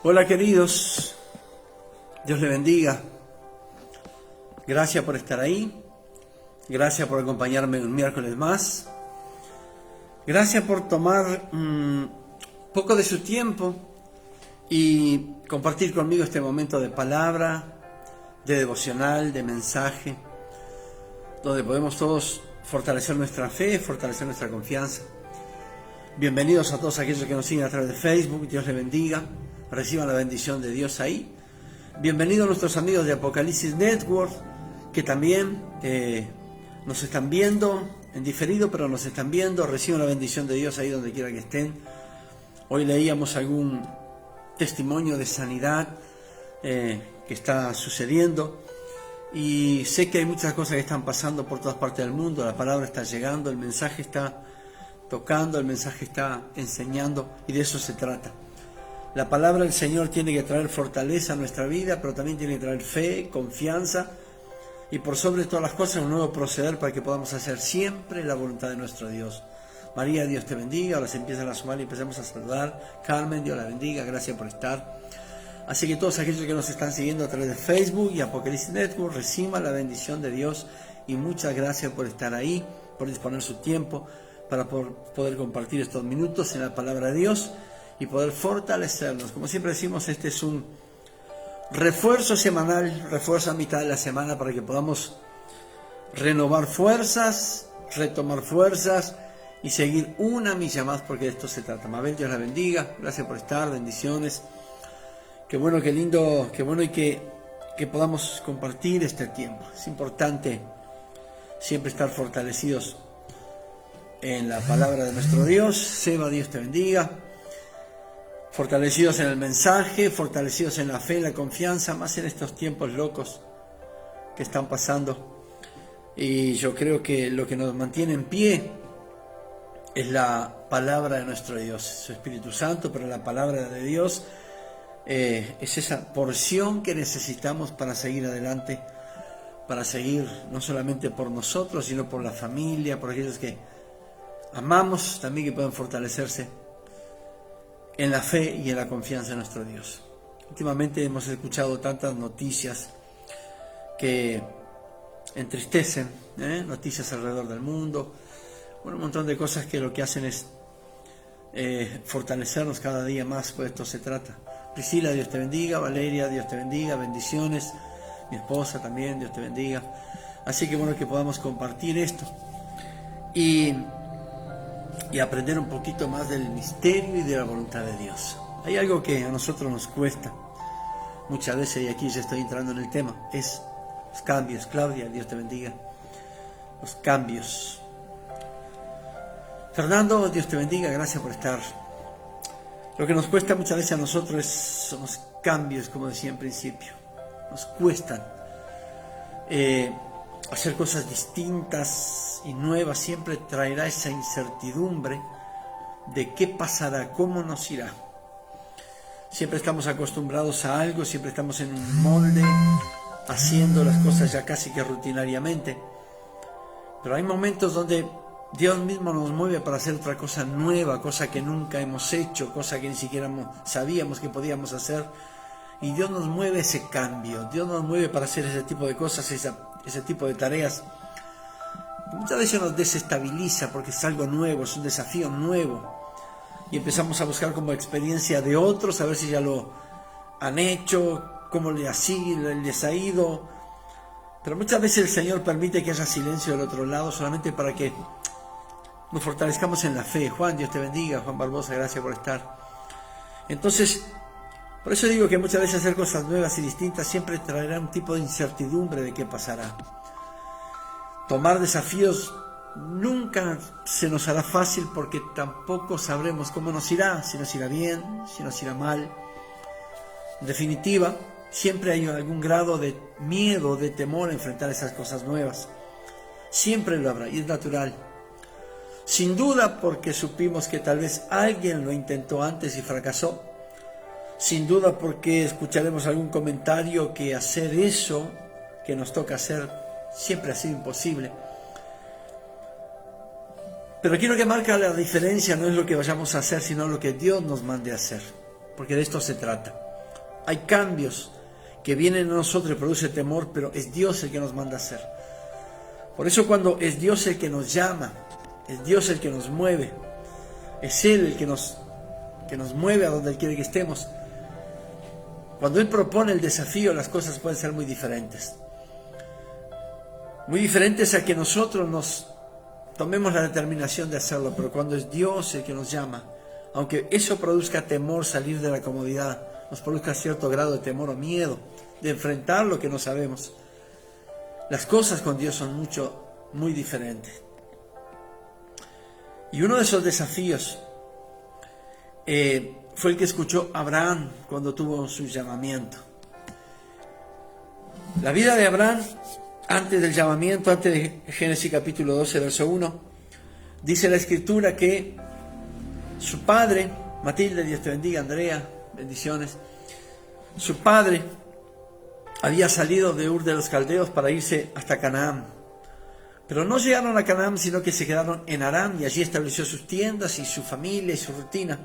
Hola queridos, Dios les bendiga. Gracias por estar ahí, gracias por acompañarme un miércoles más, gracias por tomar poco de su tiempo y compartir conmigo este momento de palabra, de devocional, de mensaje, donde podemos todos fortalecer nuestra fe, fortalecer nuestra confianza. Bienvenidos a todos aquellos que nos siguen a través de Facebook, Dios les bendiga, reciban la bendición de Dios ahí. Bienvenidos a nuestros amigos de Apocalipsis Network, que también nos están viendo en diferido, pero nos están viendo, reciban la bendición de Dios ahí donde quiera que estén. Hoy leíamos algún testimonio de sanidad que está sucediendo, y sé que hay muchas cosas que están pasando por todas partes del mundo. La palabra está llegando, el mensaje está tocando, el mensaje está enseñando, y de eso se trata. La palabra del Señor tiene que traer fortaleza a nuestra vida, pero también tiene que traer fe, confianza y por sobre todas las cosas un nuevo proceder para que podamos hacer siempre la voluntad de nuestro Dios. María, Dios te bendiga. Ahora se empiezan a sumar y empezamos a saludar. Carmen, Dios la bendiga, gracias por estar. Así que todos aquellos que nos están siguiendo a través de Facebook y Apocalipsis Network, reciban la bendición de Dios y muchas gracias por estar ahí, por disponer su tiempo para poder compartir estos minutos en la palabra de Dios y poder fortalecernos. Como siempre decimos, este es un refuerzo semanal, refuerzo a mitad de la semana para que podamos renovar fuerzas, retomar fuerzas y seguir una milla más, porque de esto se trata. Mabel, Dios la bendiga, gracias por estar, bendiciones. Qué bueno, qué lindo, qué bueno y que podamos compartir este tiempo. Es importante siempre estar fortalecidos en la palabra de nuestro Dios. Seba, Dios te bendiga. Fortalecidos en el mensaje, fortalecidos en la fe, en la confianza, más en estos tiempos locos que están pasando. Y yo creo que lo que nos mantiene en pie es la palabra de nuestro Dios, su Espíritu Santo, pero la palabra de Dios es esa porción que necesitamos para seguir adelante, para seguir no solamente por nosotros, sino por la familia, por aquellos que amamos, también que puedan fortalecerse en la fe y en la confianza en nuestro Dios. Últimamente hemos escuchado tantas noticias que entristecen, noticias alrededor del mundo, un montón de cosas que lo que hacen es fortalecernos cada día más, pues esto se trata. Priscila, Dios te bendiga. Valeria, Dios te bendiga, bendiciones. Mi esposa también, Dios te bendiga. Así que bueno que podamos compartir esto y aprender un poquito más del misterio y de la voluntad de Dios. Hay algo que a nosotros nos cuesta muchas veces, y aquí ya estoy entrando en el tema, es los cambios. Claudia, Dios te bendiga. Los cambios. Fernando, Dios te bendiga, gracias por estar. Lo que nos cuesta muchas veces a nosotros son los cambios, como decía en principio. Nos cuestan hacer cosas distintas y nuevas. Siempre traerá esa incertidumbre de qué pasará, cómo nos irá. Siempre estamos acostumbrados a algo, siempre estamos en un molde, haciendo las cosas ya casi que rutinariamente. Pero hay momentos donde Dios mismo nos mueve para hacer otra cosa nueva, cosa que nunca hemos hecho, cosa que ni siquiera sabíamos que podíamos hacer. Y Dios nos mueve ese cambio, Dios nos mueve para hacer ese tipo de cosas, ese tipo de tareas. Y muchas veces nos desestabiliza porque es algo nuevo, es un desafío nuevo. Y empezamos a buscar como experiencia de otros, a ver si ya lo han hecho, cómo les ha ido. Pero muchas veces el Señor permite que haya silencio del otro lado solamente para que nos fortalezcamos en la fe. Juan, Dios te bendiga. Juan Barbosa, gracias por estar. Entonces, por eso digo que muchas veces hacer cosas nuevas y distintas siempre traerá un tipo de incertidumbre de qué pasará. Tomar desafíos nunca se nos hará fácil porque tampoco sabremos cómo nos irá, si nos irá bien, si nos irá mal. En definitiva, siempre hay algún grado de miedo, de temor a enfrentar esas cosas nuevas. Siempre lo habrá y es natural. Sin duda porque supimos que tal vez alguien lo intentó antes y fracasó. Sin duda porque escucharemos algún comentario que hacer eso que nos toca hacer siempre ha sido imposible. Pero aquí lo que marca la diferencia no es lo que vayamos a hacer, sino lo que Dios nos mande a hacer, porque de esto se trata. Hay cambios que vienen a nosotros y produce temor, pero es Dios el que nos manda a hacer. Por eso cuando es Dios el que nos llama, es Dios el que nos mueve, es Él el que nos mueve a donde Él quiere que estemos. Cuando Él propone el desafío, las cosas pueden ser muy diferentes. Muy diferentes a que nosotros nos tomemos la determinación de hacerlo, pero cuando es Dios el que nos llama, aunque eso produzca temor, salir de la comodidad, nos produzca cierto grado de temor o miedo de enfrentar lo que no sabemos, las cosas con Dios son muy diferentes. Y uno de esos desafíos fue el que escuchó Abraham cuando tuvo su llamamiento. La vida de Abraham, antes del llamamiento, antes de Génesis capítulo 12, verso 1, dice la Escritura que su padre, Matilde, Dios te bendiga, Andrea, bendiciones, su padre había salido de Ur de los Caldeos para irse hasta Canaán. Pero no llegaron a Canaán, sino que se quedaron en Harán, y allí estableció sus tiendas y su familia y su rutina.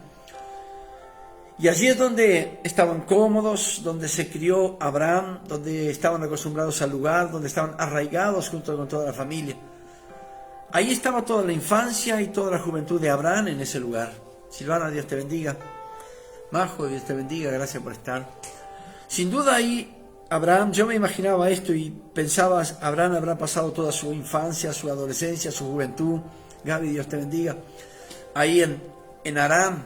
Y allí es donde estaban cómodos, donde se crió Abraham, donde estaban acostumbrados al lugar, donde estaban arraigados junto con toda la familia. Ahí estaba toda la infancia y toda la juventud de Abraham en ese lugar. Silvana, Dios te bendiga. Majo, Dios te bendiga, gracias por estar. Sin duda ahí Abraham, yo me imaginaba esto y pensaba, Abraham habrá pasado toda su infancia, su adolescencia, su juventud. Gaby, Dios te bendiga. Ahí en Harán,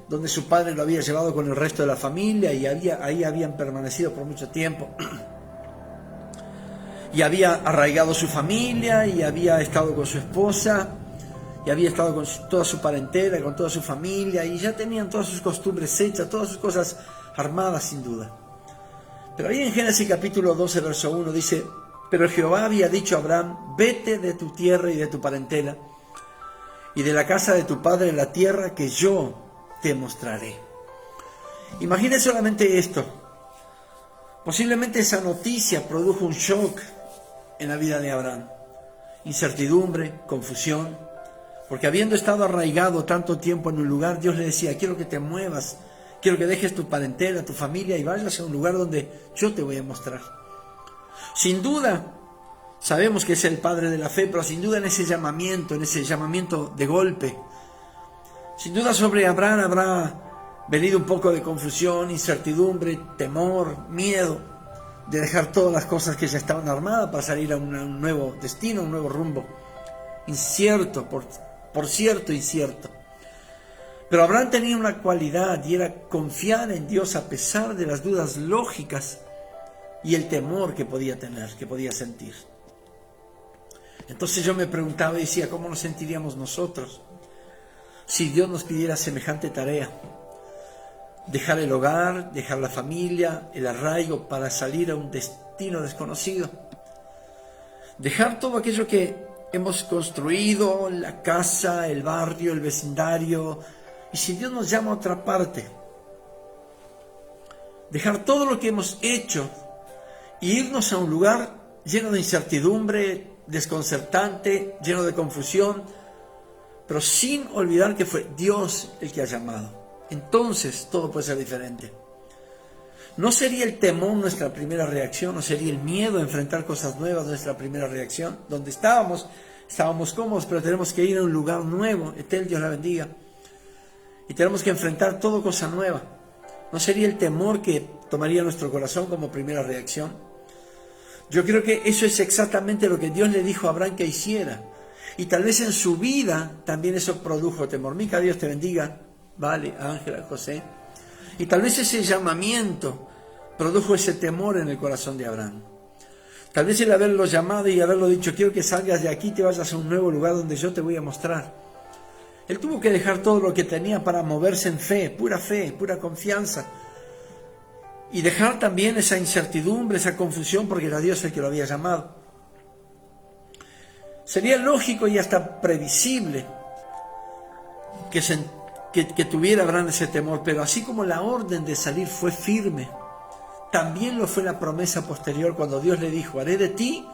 donde su padre lo había llevado con el resto de la familia, y ahí habían permanecido por mucho tiempo. Y había arraigado su familia, y había estado con su esposa, y había estado con toda su parentela, con toda su familia, y ya tenían todas sus costumbres hechas, todas sus cosas armadas sin duda. Pero ahí en Génesis capítulo 12, verso 1 dice: pero Jehová había dicho a Abraham, vete de tu tierra y de tu parentela, y de la casa de tu padre en la tierra que yo te mostraré. Imagine solamente esto. Posiblemente esa noticia produjo un shock en la vida de Abraham. Incertidumbre, confusión, porque habiendo estado arraigado tanto tiempo en un lugar, Dios le decía: quiero que te muevas, quiero que dejes tu parentela, tu familia y vayas a un lugar donde yo te voy a mostrar. Sin duda, sabemos que es el padre de la fe, pero sin duda en ese llamamiento de golpe, sin duda sobre Abraham habrá venido un poco de confusión, incertidumbre, temor, miedo de dejar todas las cosas que ya estaban armadas para salir a un nuevo destino, un nuevo rumbo. Incierto, por cierto, incierto. Pero Abraham tenía una cualidad y era confiar en Dios a pesar de las dudas lógicas y el temor que podía tener, que podía sentir. Entonces yo me preguntaba y decía, ¿cómo nos sentiríamos nosotros si Dios nos pidiera semejante tarea? Dejar el hogar, dejar la familia, el arraigo para salir a un destino desconocido. Dejar todo aquello que hemos construido, la casa, el barrio, el vecindario. Y si Dios nos llama a otra parte, dejar todo lo que hemos hecho e irnos a un lugar lleno de incertidumbre, desconcertante, lleno de confusión, pero sin olvidar que fue Dios el que ha llamado. Entonces todo puede ser diferente. ¿No sería el temor nuestra primera reacción? ¿No sería el miedo a enfrentar cosas nuevas nuestra primera reacción? Donde estábamos cómodos, pero tenemos que ir a un lugar nuevo. Etel, Dios la bendiga. Y tenemos que enfrentar todo cosa nueva. ¿No sería el temor que tomaría nuestro corazón como primera reacción? Yo creo que eso es exactamente lo que Dios le dijo a Abraham que hiciera. Y tal vez en su vida también eso produjo temor. Mica, Dios te bendiga. Vale, Ángela, José. Y tal vez ese llamamiento produjo ese temor en el corazón de Abraham. Tal vez el haberlo llamado y haberlo dicho, quiero que salgas de aquí y te vayas a un nuevo lugar donde yo te voy a mostrar. Él tuvo que dejar todo lo que tenía para moverse en fe, pura confianza. Y dejar también esa incertidumbre, esa confusión, porque era Dios el que lo había llamado. Sería lógico y hasta previsible que tuviera Abraham ese temor, pero así como la orden de salir fue firme, también lo fue la promesa posterior cuando Dios le dijo, haré de ti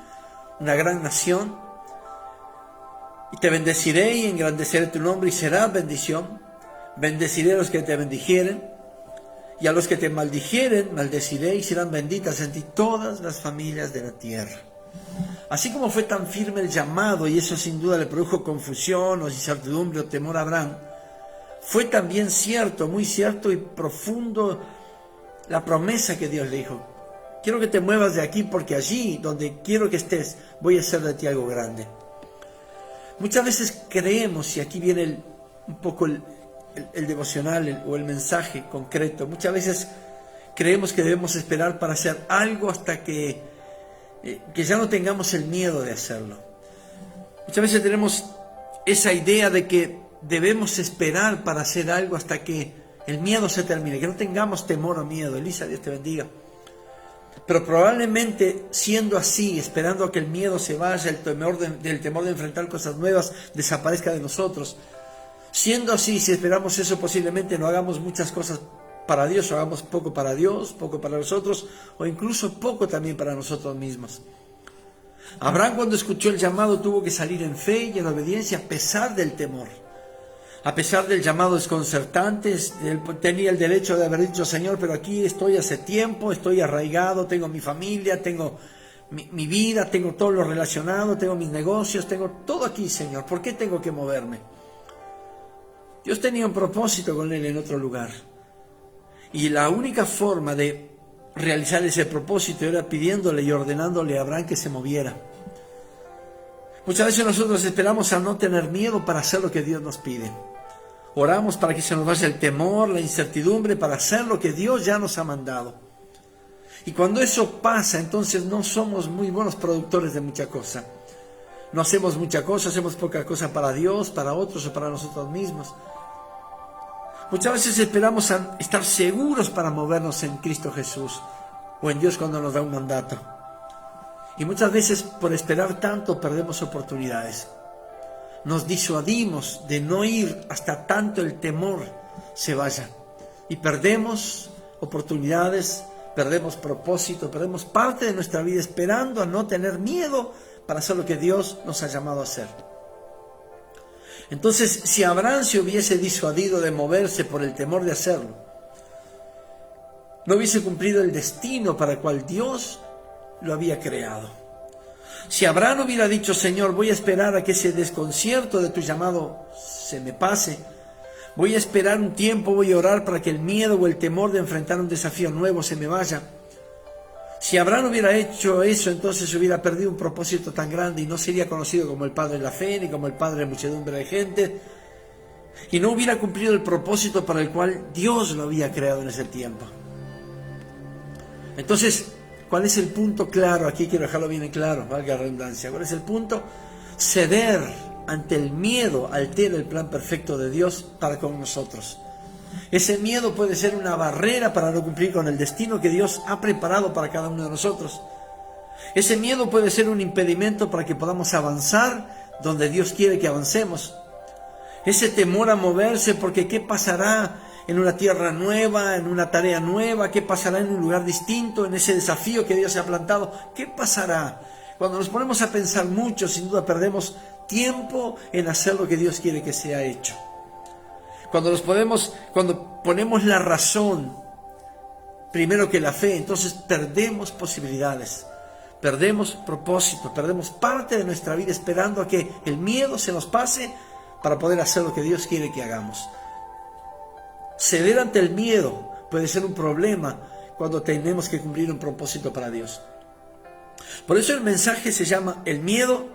una gran nación, y te bendeciré y engrandeceré tu nombre y serás bendición. Bendeciré a los que te bendijeren Y a los que te maldijeren, maldeciré y serán benditas en ti todas las familias de la tierra. Así como fue tan firme el llamado, y eso sin duda le produjo confusión o incertidumbre o temor a Abraham, fue también cierto, muy cierto y profundo la promesa que Dios le dijo. Quiero que te muevas de aquí porque allí donde quiero que estés voy a hacer de ti algo grande. Muchas veces creemos, y aquí viene un poco el devocional o el mensaje concreto, muchas veces creemos que debemos esperar para hacer algo hasta que ya no tengamos el miedo de hacerlo. Muchas veces tenemos esa idea de que debemos esperar para hacer algo hasta que el miedo se termine, que no tengamos temor o miedo. Elisa, Dios te bendiga. Pero probablemente siendo así, esperando a que el miedo se vaya, el temor de enfrentar cosas nuevas desaparezca de nosotros, siendo así, si esperamos eso, posiblemente no hagamos muchas cosas para Dios, o hagamos poco para Dios, poco para nosotros, o incluso poco también para nosotros mismos. Abraham, cuando escuchó el llamado, tuvo que salir en fe y en obediencia a pesar del temor. A pesar del llamado desconcertante, él tenía el derecho de haber dicho: Señor, pero aquí estoy hace tiempo, estoy arraigado, tengo mi familia, tengo mi vida, tengo todo lo relacionado, tengo mis negocios, tengo todo aquí, Señor, ¿por qué tengo que moverme? Dios tenía un propósito con él en otro lugar. Y la única forma de realizar ese propósito era pidiéndole y ordenándole a Abraham que se moviera. Muchas veces nosotros esperamos a no tener miedo para hacer lo que Dios nos pide. Oramos para que se nos vaya el temor, la incertidumbre, para hacer lo que Dios ya nos ha mandado. Y cuando eso pasa, entonces no somos muy buenos productores de mucha cosa. No hacemos mucha cosa, hacemos poca cosa para Dios, para otros o para nosotros mismos. Muchas veces esperamos a estar seguros para movernos en Cristo Jesús o en Dios cuando nos da un mandato. Y muchas veces por esperar tanto perdemos oportunidades. Nos disuadimos de no ir hasta tanto el temor se vaya. Y perdemos oportunidades, perdemos propósito, perdemos parte de nuestra vida esperando a no tener miedo para hacer lo que Dios nos ha llamado a hacer. Entonces, si Abraham se hubiese disuadido de moverse por el temor de hacerlo, no hubiese cumplido el destino para el cual Dios lo había creado. Si Abraham hubiera dicho: Señor, voy a esperar a que ese desconcierto de tu llamado se me pase, voy a esperar un tiempo, voy a orar para que el miedo o el temor de enfrentar un desafío nuevo se me vaya. Si Abraham hubiera hecho eso, entonces hubiera perdido un propósito tan grande y no sería conocido como el padre de la fe, ni como el padre de muchedumbre de gente, y no hubiera cumplido el propósito para el cual Dios lo había creado en ese tiempo. Entonces, ¿cuál es el punto claro? Aquí quiero dejarlo bien en claro, valga la redundancia. ¿Cuál es el punto? Ceder ante el miedo altera el plan perfecto de Dios para con nosotros. Ese miedo puede ser una barrera para no cumplir con el destino que Dios ha preparado para cada uno de nosotros. Ese miedo puede ser un impedimento para que podamos avanzar donde Dios quiere que avancemos. Ese temor a moverse, porque ¿qué pasará en una tierra nueva, en una tarea nueva? ¿Qué pasará en un lugar distinto, en ese desafío que Dios ha plantado? ¿Qué pasará? Cuando nos ponemos a pensar mucho, sin duda perdemos tiempo en hacer lo que Dios quiere que sea hecho. Cuando ponemos la razón primero que la fe, entonces perdemos posibilidades, perdemos propósito, perdemos parte de nuestra vida esperando a que el miedo se nos pase para poder hacer lo que Dios quiere que hagamos. Ceder ante el miedo puede ser un problema cuando tenemos que cumplir un propósito para Dios. Por eso el mensaje se llama: el miedo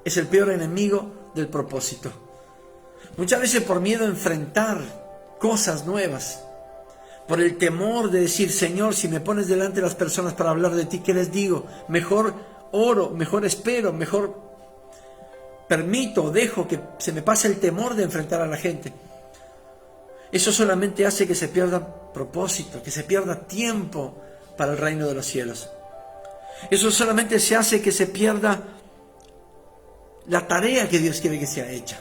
es el peor enemigo del propósito. Muchas veces por miedo a enfrentar cosas nuevas, por el temor de decir: Señor, si me pones delante de las personas para hablar de ti, ¿qué les digo? Mejor oro, mejor espero, mejor permito, dejo que se me pase el temor de enfrentar a la gente. Eso solamente hace que se pierda propósito, que se pierda tiempo para el reino de los cielos. Eso solamente se hace que se pierda la tarea que Dios quiere que sea hecha.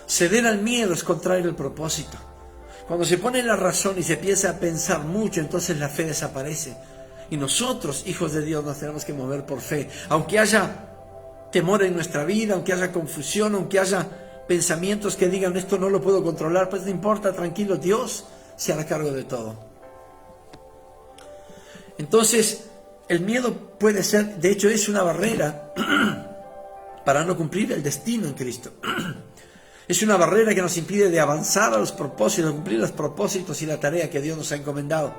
Ceder al miedo es contrario al propósito. Cuando se pone la razón y se empieza a pensar mucho, entonces la fe desaparece. Y nosotros, hijos de Dios, nos tenemos que mover por fe. Aunque haya temor en nuestra vida, aunque haya confusión, aunque haya pensamientos que digan: esto no lo puedo controlar, pues no importa, tranquilo, Dios se hará cargo de todo. Entonces, el miedo puede ser, de hecho es una barrera para no cumplir el destino en Cristo. Es una barrera que nos impide de avanzar a los propósitos, cumplir los propósitos y la tarea que Dios nos ha encomendado.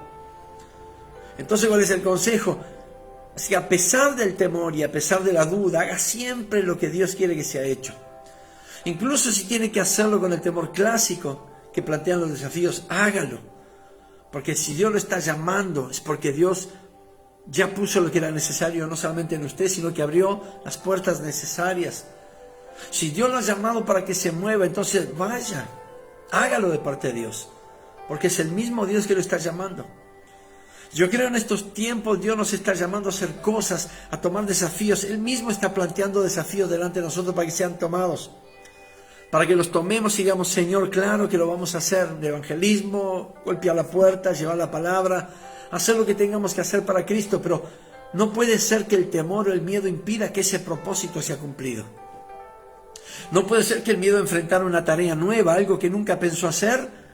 Entonces, ¿cuál es el consejo? Si a pesar del temor y a pesar de la duda, haga siempre lo que Dios quiere que sea hecho. Incluso si tiene que hacerlo con el temor clásico que plantean los desafíos, hágalo. Porque si Dios lo está llamando, es porque Dios ya puso lo que era necesario, no solamente en usted, sino que abrió las puertas necesarias. Si Dios lo ha llamado para que se mueva, entonces vaya, hágalo de parte de Dios. Porque es el mismo Dios que lo está llamando. Yo creo en estos tiempos Dios nos está llamando a hacer cosas, a tomar desafíos. Él mismo está planteando desafíos delante de nosotros para que sean tomados. Para que los tomemos y digamos, Señor, claro que lo vamos a hacer. De evangelismo, golpear la puerta, llevar la palabra, hacer lo que tengamos que hacer para Cristo. Pero no puede ser que el temor o el miedo impida que ese propósito sea cumplido. No puede ser que el miedo a enfrentar una tarea nueva, algo que nunca pensó hacer,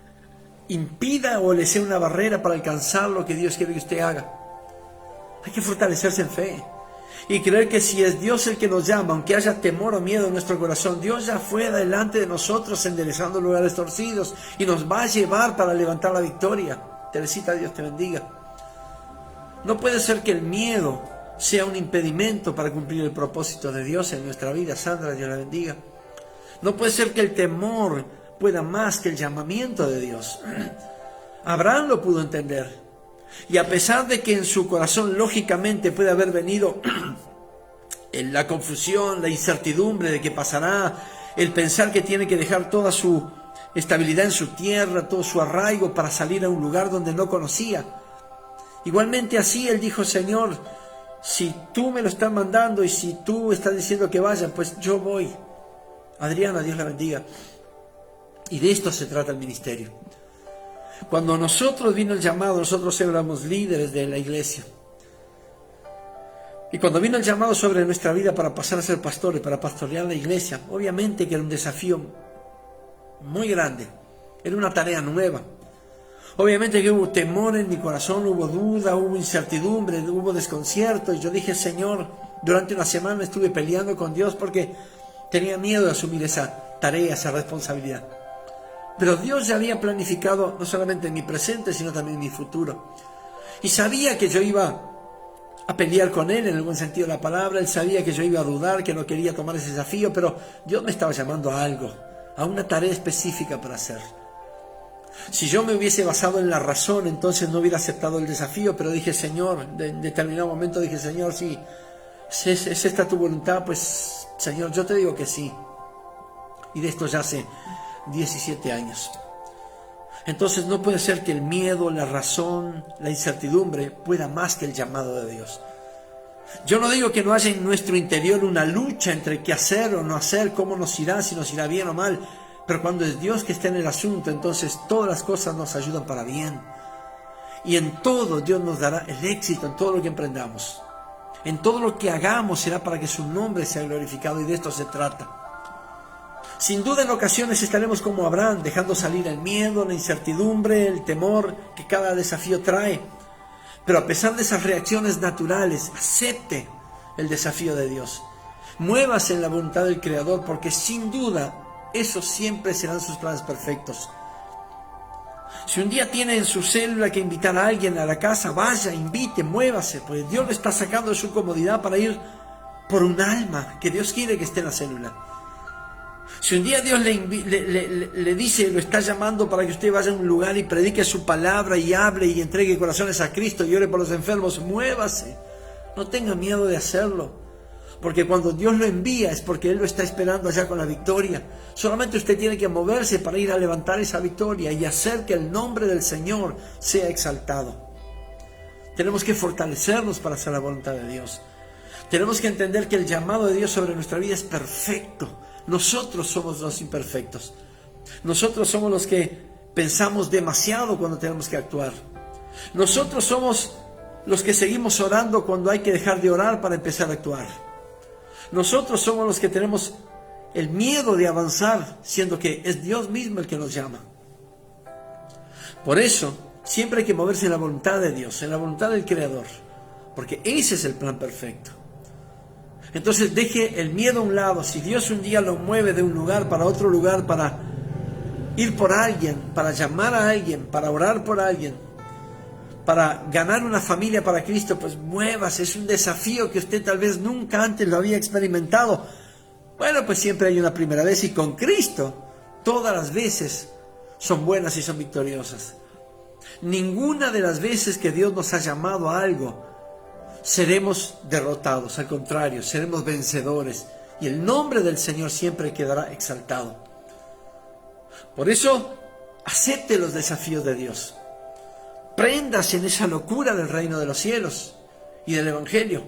impida o le sea una barrera para alcanzar lo que Dios quiere que usted haga. Hay que fortalecerse en fe y creer que si es Dios el que nos llama, aunque haya temor o miedo en nuestro corazón, Dios ya fue delante de nosotros enderezando lugares torcidos y nos va a llevar para levantar la victoria. Teresita, Dios te bendiga. No puede ser que el miedo sea un impedimento para cumplir el propósito de Dios en nuestra vida. Sandra, Dios la bendiga. No puede ser que el temor pueda más que el llamamiento de Dios. Abraham lo pudo entender. Y a pesar de que en su corazón lógicamente puede haber venido la confusión, la incertidumbre de qué pasará, el pensar que tiene que dejar toda su estabilidad en su tierra, todo su arraigo para salir a un lugar donde no conocía. Igualmente así él dijo, Señor, si tú me lo estás mandando y si tú estás diciendo que vaya, pues yo voy. Adriana, Dios la bendiga. Y de esto se trata el ministerio. Cuando a nosotros vino el llamado, nosotros éramos líderes de la iglesia. Y cuando vino el llamado sobre nuestra vida para pasar a ser pastores, para pastorear la iglesia, obviamente que era un desafío muy grande. Era una tarea nueva. Obviamente que hubo temor en mi corazón, hubo duda, hubo incertidumbre, hubo desconcierto. Y yo dije, Señor, durante una semana estuve peleando con Dios porque tenía miedo de asumir esa tarea, esa responsabilidad. Pero Dios ya había planificado no solamente mi presente, sino también mi futuro. Y sabía que yo iba a pelear con Él en el buen sentido de la palabra. Él sabía que yo iba a dudar, que no quería tomar ese desafío, pero Dios me estaba llamando a algo, a una tarea específica para hacer. Si yo me hubiese basado en la razón, entonces no hubiera aceptado el desafío, pero dije, Señor, en determinado momento dije, Señor, si es esta tu voluntad, pues, Señor, yo te digo que sí. Y de esto ya hace 17 años. Entonces no puede ser que el miedo, la razón, la incertidumbre pueda más que el llamado de Dios. Yo no digo que no haya en nuestro interior una lucha entre qué hacer o no hacer, cómo nos irá, si nos irá bien o mal, pero cuando es Dios que está en el asunto, entonces todas las cosas nos ayudan para bien. Y en todo Dios nos dará el éxito, en todo lo que emprendamos. En todo lo que hagamos será para que su nombre sea glorificado, y de esto se trata. Sin duda en ocasiones estaremos como Abraham, dejando salir el miedo, la incertidumbre, el temor que cada desafío trae. Pero a pesar de esas reacciones naturales, acepte el desafío de Dios. Muévase en la voluntad del Creador, porque sin duda esos siempre serán sus planes perfectos. Si un día tiene en su célula que invitar a alguien a la casa, vaya, invite, muévase, pues Dios le está sacando de su comodidad para ir por un alma que Dios quiere que esté en la célula. Si un día Dios le dice, lo está llamando para que usted vaya a un lugar y predique su palabra y hable y entregue corazones a Cristo y ore por los enfermos, muévase. No tenga miedo de hacerlo. Porque cuando Dios lo envía es porque Él lo está esperando allá con la victoria. Solamente usted tiene que moverse para ir a levantar esa victoria y hacer que el nombre del Señor sea exaltado. Tenemos que fortalecernos para hacer la voluntad de Dios. Tenemos que entender que el llamado de Dios sobre nuestra vida es perfecto. Nosotros somos los imperfectos. Nosotros somos los que pensamos demasiado cuando tenemos que actuar. Nosotros somos los que seguimos orando cuando hay que dejar de orar para empezar a actuar. Nosotros somos los que tenemos el miedo de avanzar, siendo que es Dios mismo el que nos llama. Por eso, siempre hay que moverse en la voluntad de Dios, en la voluntad del Creador, porque ese es el plan perfecto. Entonces deje el miedo a un lado. Si Dios un día lo mueve de un lugar para otro lugar, para ir por alguien, para llamar a alguien, para orar por alguien, para ganar una familia para Cristo, pues muévase. Es un desafío que usted tal vez nunca antes lo había experimentado. Bueno, pues siempre hay una primera vez, y con Cristo todas las veces son buenas y son victoriosas. Ninguna de las veces que Dios nos ha llamado a algo seremos derrotados, al contrario, seremos vencedores, y el nombre del Señor siempre quedará exaltado. Por eso, acepte los desafíos de Dios. Préndase en esa locura del reino de los cielos y del Evangelio.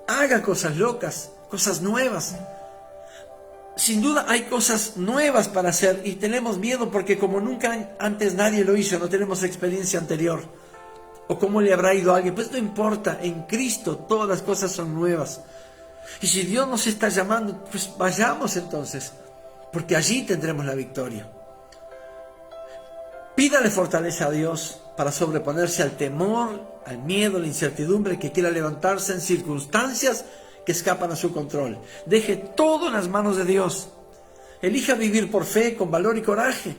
Haga cosas locas, cosas nuevas. Sin duda hay cosas nuevas para hacer, y tenemos miedo porque como nunca antes nadie lo hizo, no tenemos experiencia anterior. ¿O cómo le habrá ido a alguien? Pues no importa, en Cristo todas las cosas son nuevas. Y si Dios nos está llamando, pues vayamos entonces, porque allí tendremos la victoria. Pídale fortaleza a Dios para sobreponerse al temor, al miedo, a la incertidumbre que quiera levantarse en circunstancias que escapan a su control. Deje todo en las manos de Dios. Elija vivir por fe, con valor y coraje,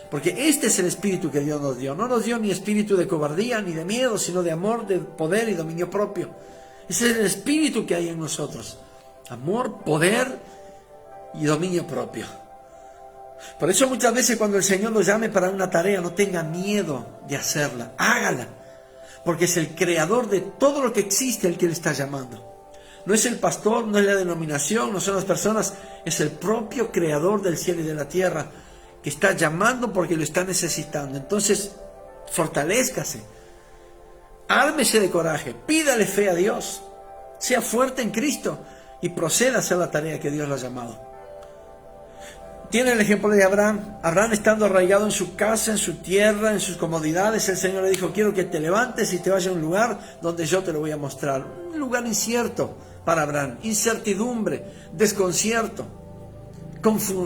porque este es el espíritu que Dios nos dio. No nos dio ni espíritu de cobardía ni de miedo, sino de amor, de poder y dominio propio. Ese es el espíritu que hay en nosotros: amor, poder y dominio propio. Por eso muchas veces cuando el Señor lo llame para una tarea, no tenga miedo de hacerla, hágala, porque es el creador de todo lo que existe el que le está llamando. No es el pastor, no es la denominación, no son las personas, es el propio creador del cielo y de la tierra que está llamando porque lo está necesitando. Entonces, fortalézcase, ármese de coraje, pídale fe a Dios, sea fuerte en Cristo y proceda a hacer la tarea que Dios lo ha llamado. Tiene el ejemplo de Abraham. Abraham, estando arraigado en su casa, en su tierra, en sus comodidades, el Señor le dijo: quiero que te levantes y te vayas a un lugar donde yo te lo voy a mostrar. Un lugar incierto para Abraham, incertidumbre, desconcierto,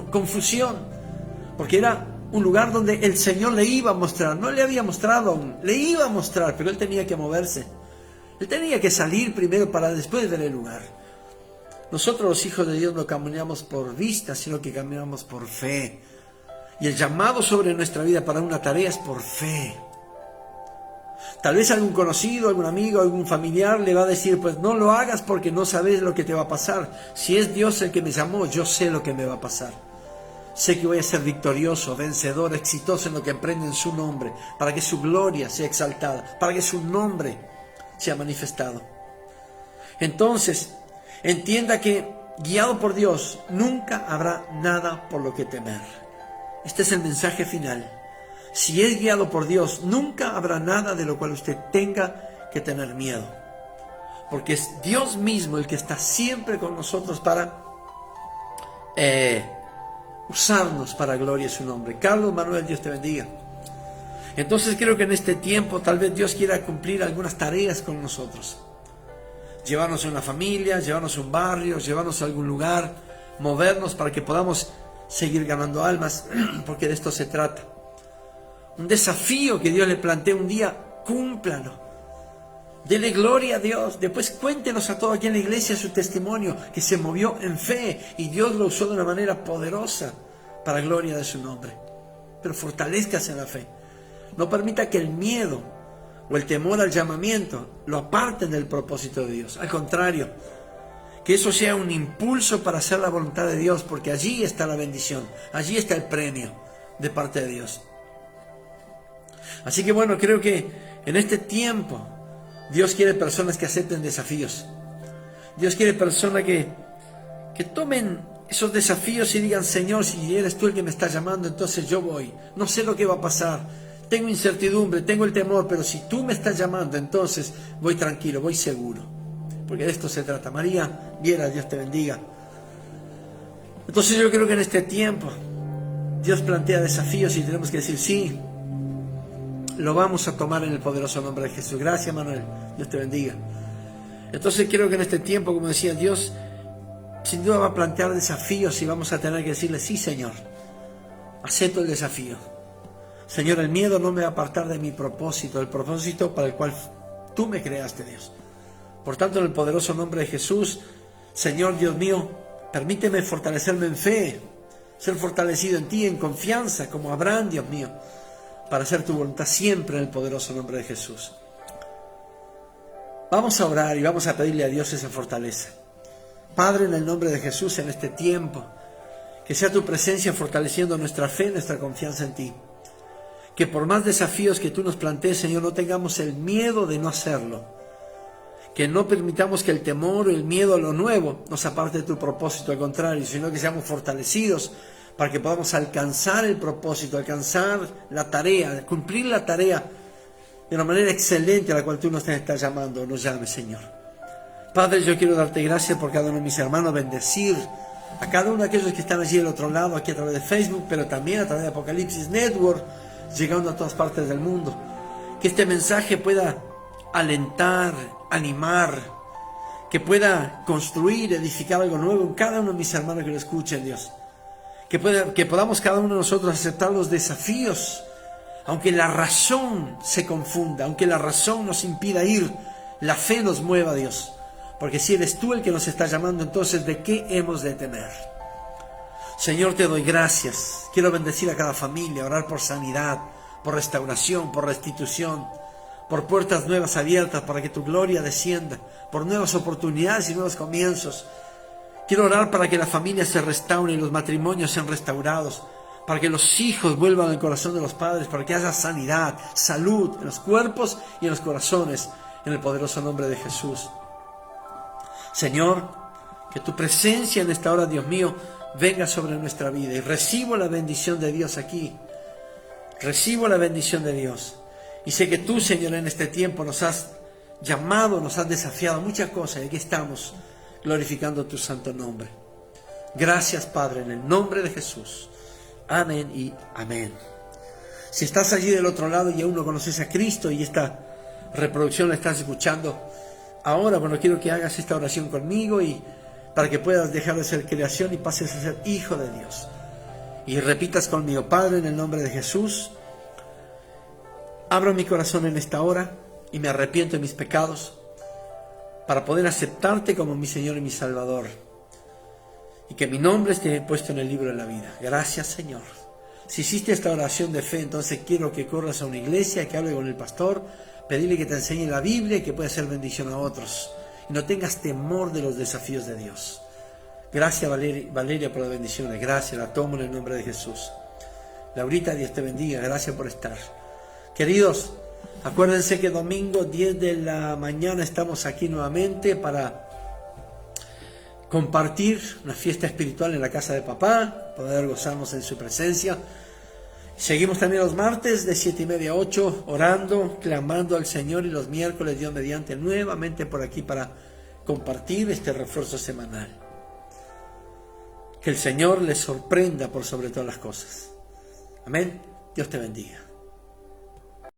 confusión, porque era un lugar donde el Señor le iba a mostrar. No le había mostrado aún, le iba a mostrar, pero él tenía que moverse. Él tenía que salir primero para después ver el lugar. Nosotros los hijos de Dios no caminamos por vista, sino que caminamos por fe. Y el llamado sobre nuestra vida para una tarea es por fe. Tal vez algún conocido, algún amigo, algún familiar le va a decir: pues no lo hagas porque no sabes lo que te va a pasar. Si es Dios el que me llamó, yo sé lo que me va a pasar. Sé que voy a ser victorioso, vencedor, exitoso en lo que emprende en su nombre, para que su gloria sea exaltada, para que su nombre sea manifestado. Entonces, entienda que, guiado por Dios, nunca habrá nada por lo que temer. Este es el mensaje final. Si es guiado por Dios, nunca habrá nada de lo cual usted tenga que tener miedo, porque es Dios mismo el que está siempre con nosotros para usarnos para gloria de su nombre. Carlos Manuel, Dios te bendiga. Entonces creo que en este tiempo tal vez Dios quiera cumplir algunas tareas con nosotros. Llevarnos a una familia, llevarnos a un barrio, llevarnos a algún lugar, movernos para que podamos seguir ganando almas, porque de esto se trata. Un desafío que Dios le plantea un día, cúmplalo. Dele gloria a Dios. Después cuéntenos a todos aquí en la iglesia su testimonio, que se movió en fe y Dios lo usó de una manera poderosa para gloria de su nombre. Pero fortalezcase en la fe. No permita que el miedo o el temor al llamamiento lo aparten del propósito de Dios. Al contrario, que eso sea un impulso para hacer la voluntad de Dios, porque allí está la bendición, allí está el premio de parte de Dios. Así que bueno, creo que en este tiempo Dios quiere personas que acepten desafíos. Dios quiere personas que tomen esos desafíos y digan: Señor, si eres tú el que me estás llamando, entonces yo voy. No sé lo que va a pasar, tengo incertidumbre, tengo el temor, pero si tú me estás llamando, entonces voy tranquilo, voy seguro. Porque de esto se trata. María Viera, Dios te bendiga. Entonces yo creo que en este tiempo Dios plantea desafíos y tenemos que decir: sí, lo vamos a tomar en el poderoso nombre de Jesús. Gracias, Manuel. Dios te bendiga. Entonces creo que en este tiempo, como decía, Dios sin duda va a plantear desafíos y vamos a tener que decirle: sí, Señor, acepto el desafío. Señor, el miedo no me va a apartar de mi propósito, el propósito para el cual tú me creaste, Dios. Por tanto, en el poderoso nombre de Jesús, Señor Dios mío, permíteme fortalecerme en fe, ser fortalecido en ti, en confianza, como Abraham, Dios mío, para hacer tu voluntad siempre en el poderoso nombre de Jesús. Vamos a orar y vamos a pedirle a Dios esa fortaleza. Padre, en el nombre de Jesús, en este tiempo, que sea tu presencia fortaleciendo nuestra fe, nuestra confianza en ti. Que por más desafíos que tú nos plantees, Señor, no tengamos el miedo de no hacerlo. Que no permitamos que el temor o el miedo a lo nuevo nos aparte de tu propósito, al contrario, sino que seamos fortalecidos para que podamos alcanzar el propósito, alcanzar la tarea, cumplir la tarea de una manera excelente a la cual tú nos estás llamando, nos llames, Señor. Padre, yo quiero darte gracias por cada uno de mis hermanos, bendecir a cada uno de aquellos que están allí del otro lado, aquí a través de Facebook, pero también a través de Apocalipsis Network, llegando a todas partes del mundo. Que este mensaje pueda alentar, animar, que pueda construir, edificar algo nuevo en cada uno de mis hermanos que lo escuchen, Dios. Que podamos cada uno de nosotros aceptar los desafíos, aunque la razón se confunda, aunque la razón nos impida ir, la fe nos mueva, Dios. Porque si eres tú el que nos está llamando, entonces ¿de qué hemos de temer? Señor, te doy gracias. Quiero bendecir a cada familia, orar por sanidad, por restauración, por restitución, por puertas nuevas abiertas para que tu gloria descienda, por nuevas oportunidades y nuevos comienzos. Quiero orar para que la familia se restaure y los matrimonios sean restaurados, para que los hijos vuelvan al corazón de los padres, para que haya sanidad, salud en los cuerpos y en los corazones, en el poderoso nombre de Jesús. Señor, que tu presencia en esta hora, Dios mío, venga sobre nuestra vida y recibo la bendición de Dios aquí. Recibo la bendición de Dios. Y sé que tú, Señor, en este tiempo nos has llamado, nos has desafiado muchas cosas y aquí estamos glorificando tu santo nombre. Gracias, Padre, en el nombre de Jesús. Amén y amén. Si estás allí del otro lado y aún no conoces a Cristo y esta reproducción la estás escuchando ahora, bueno, quiero que hagas esta oración conmigo y para que puedas dejar de ser creación y pases a ser hijo de Dios. Y repitas conmigo: Padre, en el nombre de Jesús, abro mi corazón en esta hora y me arrepiento de mis pecados para poder aceptarte como mi Señor y mi Salvador. Y que mi nombre esté puesto en el libro de la vida. Gracias, Señor. Si hiciste esta oración de fe, entonces quiero que corras a una iglesia, que hable con el pastor, pedirle que te enseñe la Biblia y que pueda hacer bendición a otros. Y no tengas temor de los desafíos de Dios. Gracias, Valeria, por las bendiciones. Gracias, la tomo en el nombre de Jesús. Laurita, Dios te bendiga. Gracias por estar. Queridos, acuérdense que domingo 10 de la mañana estamos aquí nuevamente para compartir una fiesta espiritual en la casa de papá, poder gozarnos en su presencia. Seguimos también los martes de 7:30 a 8, orando, clamando al Señor, y los miércoles, Dios mediante, nuevamente por aquí para compartir este refuerzo semanal. Que el Señor les sorprenda por sobre todas las cosas. Amén. Dios te bendiga.